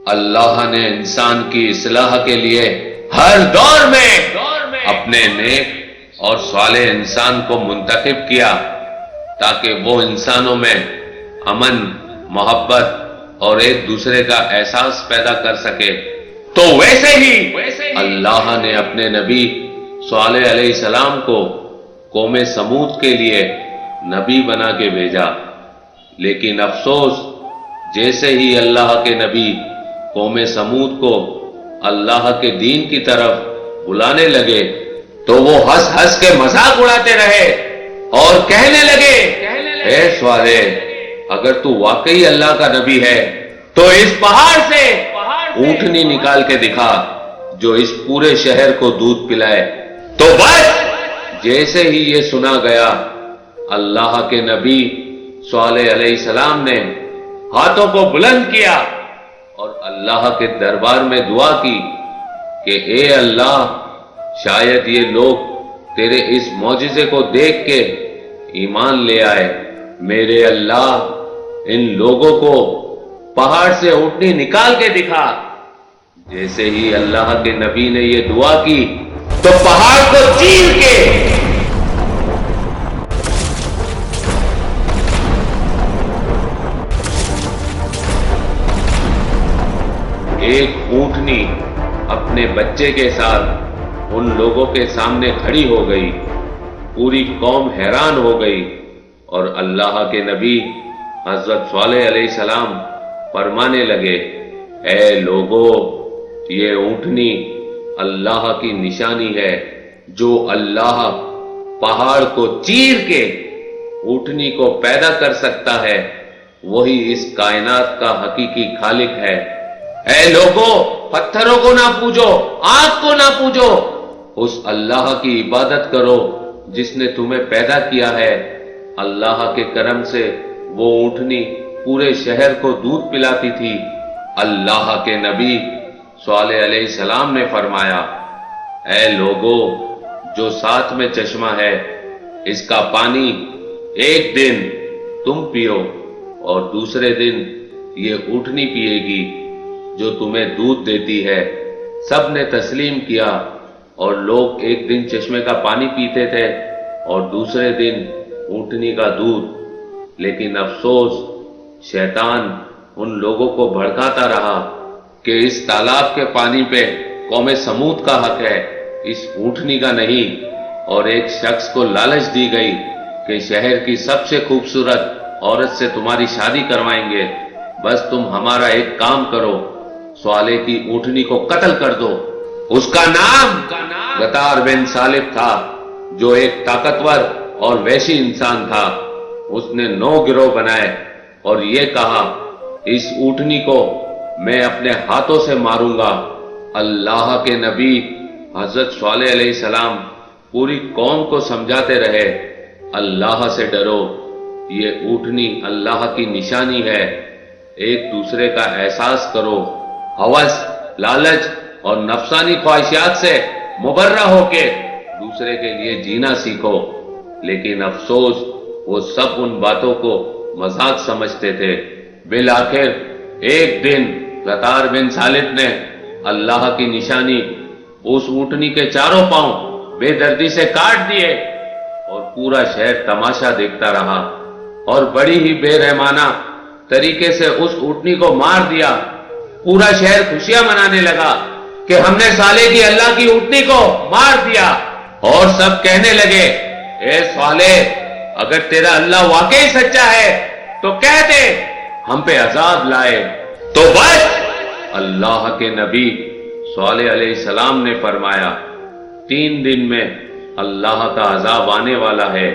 اللہ نے انسان کی اصلاح کے لیے ہر دور میں اپنے نیک اور صالح انسان کو منتخب کیا تاکہ وہ انسانوں میں امن، محبت اور ایک دوسرے کا احساس پیدا کر سکے۔ تو ویسے ہی اللہ نے اپنے نبی صالح علیہ السلام کو قوم سمود کے لیے نبی بنا کے بھیجا، لیکن افسوس جیسے ہی اللہ کے نبی قوم سمود کو اللہ کے دین کی طرف بلانے لگے تو وہ ہنس ہنس کے مذاق اڑاتے رہے اور کہنے لگے، اے صالح، اگر تو واقعی اللہ کا نبی ہے تو اس پہاڑ سے اونٹنی نکال کے دکھا جو اس پورے شہر کو دودھ پلائے۔ تو بس جیسے ہی یہ سنا گیا، اللہ کے نبی صالح علیہ السلام نے ہاتھوں کو بلند کیا اور اللہ کے دربار میں دعا کی کہ اے اللہ، شاید یہ لوگ تیرے اس معجزے کو دیکھ کے ایمان لے آئے۔ میرے اللہ، ان لوگوں کو پہاڑ سے اونٹنی نکال کے دکھا۔ جیسے ہی اللہ کے نبی نے یہ دعا کی تو پہاڑ کو چیر کے ایک اونٹنی اپنے بچے کے ساتھ ان لوگوں کے سامنے کھڑی ہو گئی۔ پوری قوم حیران ہو گئی اور اللہ کے نبی حضرت صالح علیہ السلام فرمانے لگے، اے لوگو، یہ اونٹنی اللہ کی نشانی ہے۔ جو اللہ پہاڑ کو چیر کے اونٹنی کو پیدا کر سکتا ہے، وہی اس کائنات کا حقیقی خالق ہے۔ اے لوگو، پتھروں کو نہ پوجو، آگ کو نہ پوجو، اس اللہ کی عبادت کرو جس نے تمہیں پیدا کیا ہے۔ اللہ کے کرم سے وہ اونٹنی پورے شہر کو دودھ پلاتی تھی۔ اللہ کے نبی صالح علیہ السلام نے فرمایا، اے لوگو، جو ساتھ میں چشمہ ہے، اس کا پانی ایک دن تم پیو اور دوسرے دن یہ اونٹنی پیے گی جو تمہیں دودھ دیتی ہے۔ سب نے تسلیم کیا اور لوگ ایک دن چشمے کا پانی پیتے تھے اور دوسرے دن اونٹنی کا دودھ۔ لیکن افسوس، شیطان ان لوگوں کو بھڑکاتا رہا کہ اس تالاب کے پانی پہ قوم سمود کا حق ہے، اس اونٹنی کا نہیں، اور ایک شخص کو لالچ دی گئی کہ شہر کی سب سے خوبصورت عورت سے تمہاری شادی کروائیں گے، بس تم ہمارا ایک کام کرو، صالح کی اونٹنی کو قتل کر دو۔ اس کا نام غطار بن سالب تھا، جو ایک طاقتور اور وحشی انسان تھا۔ اس نے 9 گروہ بنائے اور یہ کہا، اس اونٹنی کو میں اپنے ہاتھوں سے ماروں گا۔ اللہ کے نبی حضرت صالح علیہ السلام پوری قوم کو سمجھاتے رہے، اللہ سے ڈرو، یہ اونٹنی اللہ کی نشانی ہے، ایک دوسرے کا احساس کرو، ہوس، لالچ اور نفسانی خواہشات سے مبرہ ہو کے دوسرے کے لیے جینا سیکھو۔ لیکن افسوس، وہ سب ان باتوں کو مذاق سمجھتے تھے۔ بالآخر ایک دن غطار بن سالب نے اللہ کی نشانی اس اونٹنی کے چاروں پاؤں بے دردی سے کاٹ دیے اور پورا شہر تماشا دیکھتا رہا اور بڑی ہی بے رحمانہ طریقے سے اس اونٹنی کو مار دیا۔ پورا شہر خوشیاں منانے لگا کہ ہم نے صالح کی اللہ کی اونٹنی کو مار دیا، اور سب کہنے لگے، اے صالح، اگر تیرا اللہ واقعی سچا ہے تو کہہ دے ہم پہ عذاب لائے۔ تو بس اللہ کے نبی صالح علیہ السلام نے فرمایا، 3 دن میں اللہ کا عذاب آنے والا ہے۔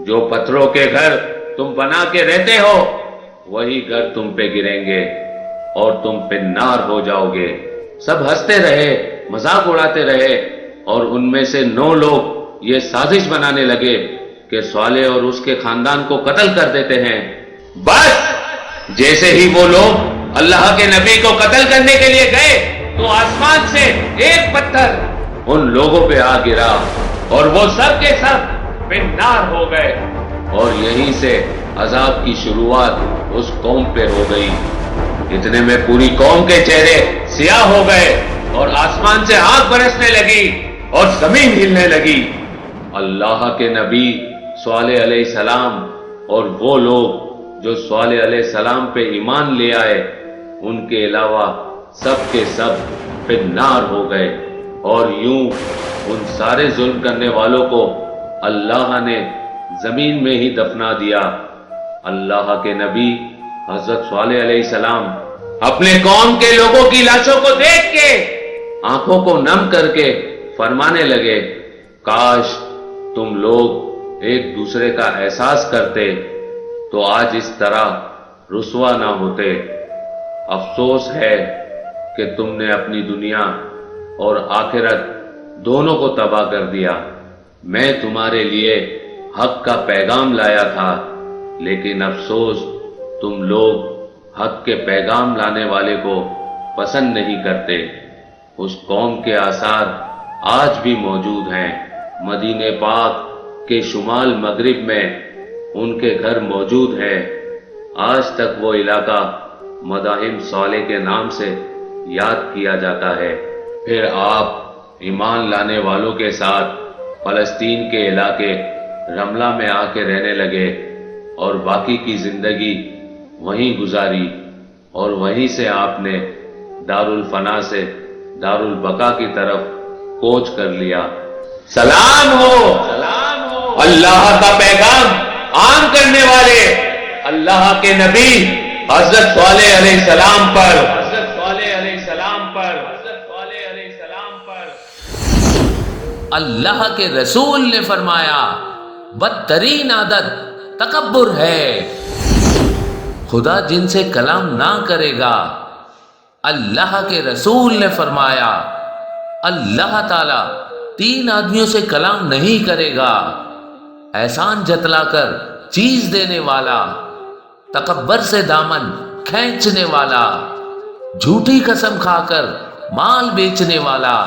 جو پتھروں کے گھر تم بنا کے رہتے ہو، وہی گھر تم پہ گریں گے اور تم پہ نار ہو جاؤ گے۔ سب ہنستے رہے، مذاق اڑاتے رہے، اور ان میں سے 9 لوگ یہ سازش بنانے لگے کہ صالح اور اس کے خاندان کو قتل کر دیتے ہیں۔ بس جیسے ہی وہ لوگ اللہ کے نبی کو قتل کرنے کے لیے گئے تو آسمان سے ایک پتھر ان لوگوں پہ آ گرا اور وہ سب کے سب بے نار ہو گئے، اور یہیں سے عذاب کی شروعات اس قوم پہ ہو گئی۔ اتنے میں پوری قوم کے چہرے سیاہ ہو گئے اور آسمان سے آگ برسنے لگی اور زمین ہلنے لگی۔ اللہ کے نبی صالح علیہ السلام اور وہ لوگ جو صالح علیہ السلام پہ ایمان لے آئے، ان کے علاوہ سب کے سب فی النار ہو گئے، اور یوں ان سارے ظلم کرنے والوں کو اللہ نے زمین میں ہی دفنا دیا۔ اللہ کے نبی حضرت صالح علیہ السلام اپنے قوم کے لوگوں کی لاشوں کو دیکھ کے آنکھوں کو نم کر کے فرمانے لگے، کاش تم لوگ ایک دوسرے کا احساس کرتے تو آج اس طرح رسوا نہ ہوتے۔ افسوس ہے کہ تم نے اپنی دنیا اور آخرت دونوں کو تباہ کر دیا۔ میں تمہارے لیے حق کا پیغام لایا تھا، لیکن افسوس تم لوگ حق کے پیغام لانے والے کو پسند نہیں کرتے۔ اس قوم کے آثار آج بھی موجود ہیں۔ مدینہ پاک کے شمال مغرب میں ان کے گھر موجود ہے۔ آج تک وہ علاقہ مدائن صالح کے نام سے یاد کیا جاتا ہے۔ پھر آپ ایمان لانے والوں کے ساتھ فلسطین کے علاقے رملہ میں آ کے رہنے لگے اور باقی کی زندگی وہیں گزاری، اور وہیں سے آپ نے دارالفنا سے دارالبقا کی طرف کوچ کر لیا۔ سلام ہو اللہ کا پیغام عام کرنے والے اللہ کے نبی حضرت صالح علیہ السلام پر۔ اللہ کے رسول نے فرمایا، بدترین عادت تکبر ہے۔ خدا جن سے کلام نہ کرے گا۔ اللہ کے رسول نے فرمایا، اللہ تعالی 3 آدمیوں سے کلام نہیں کرے گا: احسان جتلا کر چیز دینے والا، تکبر سے دامن کھینچنے والا، جھوٹی قسم کھا کر مال بیچنے والا۔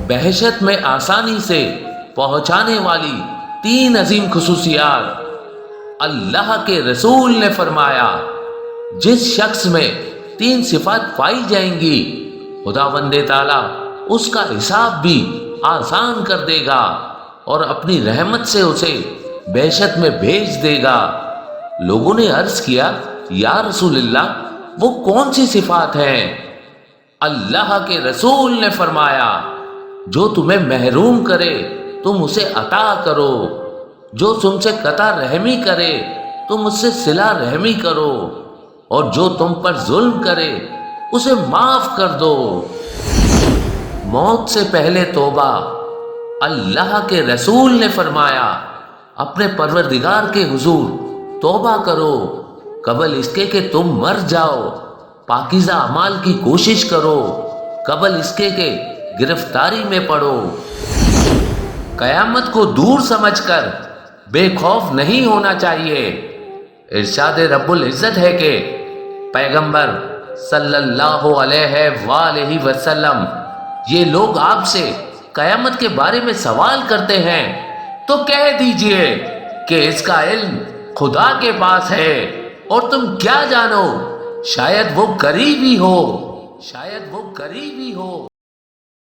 بہشت میں آسانی سے پہنچانے والی 3 عظیم خصوصیات۔ اللہ کے رسول نے فرمایا، جس شخص میں 3 صفات پائی جائیں گی، خداوند تعالیٰ اس کا حساب بھی آسان کر دے گا اور اپنی رحمت سے اسے بہشت میں بھیج دے گا۔ لوگوں نے عرض کیا، یا رسول اللہ، وہ کون سی صفات ہیں؟ اللہ کے رسول نے فرمایا، جو تمہیں محروم کرے تم اسے عطا کرو، جو تم سے قطع رحمی کرے تم اس سے صلہ رحمی کرو، اور جو تم پر ظلم کرے اسے معاف کر دو۔ موت سے پہلے توبہ۔ اللہ کے رسول نے فرمایا، اپنے پروردگار کے حضور توبہ کرو قبل اس کے کہ تم مر جاؤ۔ پاکیزہ اعمال کی کوشش کرو قبل اس کے کہ گرفتاری میں پڑو۔ قیامت کو دور سمجھ کر بے خوف نہیں ہونا چاہیے۔ ارشاد رب العزت ہے کہ پیغمبر صلی اللہ علیہ وآلہ وسلم، یہ لوگ آپ سے قیامت کے بارے میں سوال کرتے ہیں تو کہہ دیجئے کہ اس کا علم خدا کے پاس ہے، اور تم کیا جانو، شاید وہ قریب ہی ہو، شاید وہ قریب ہی ہو۔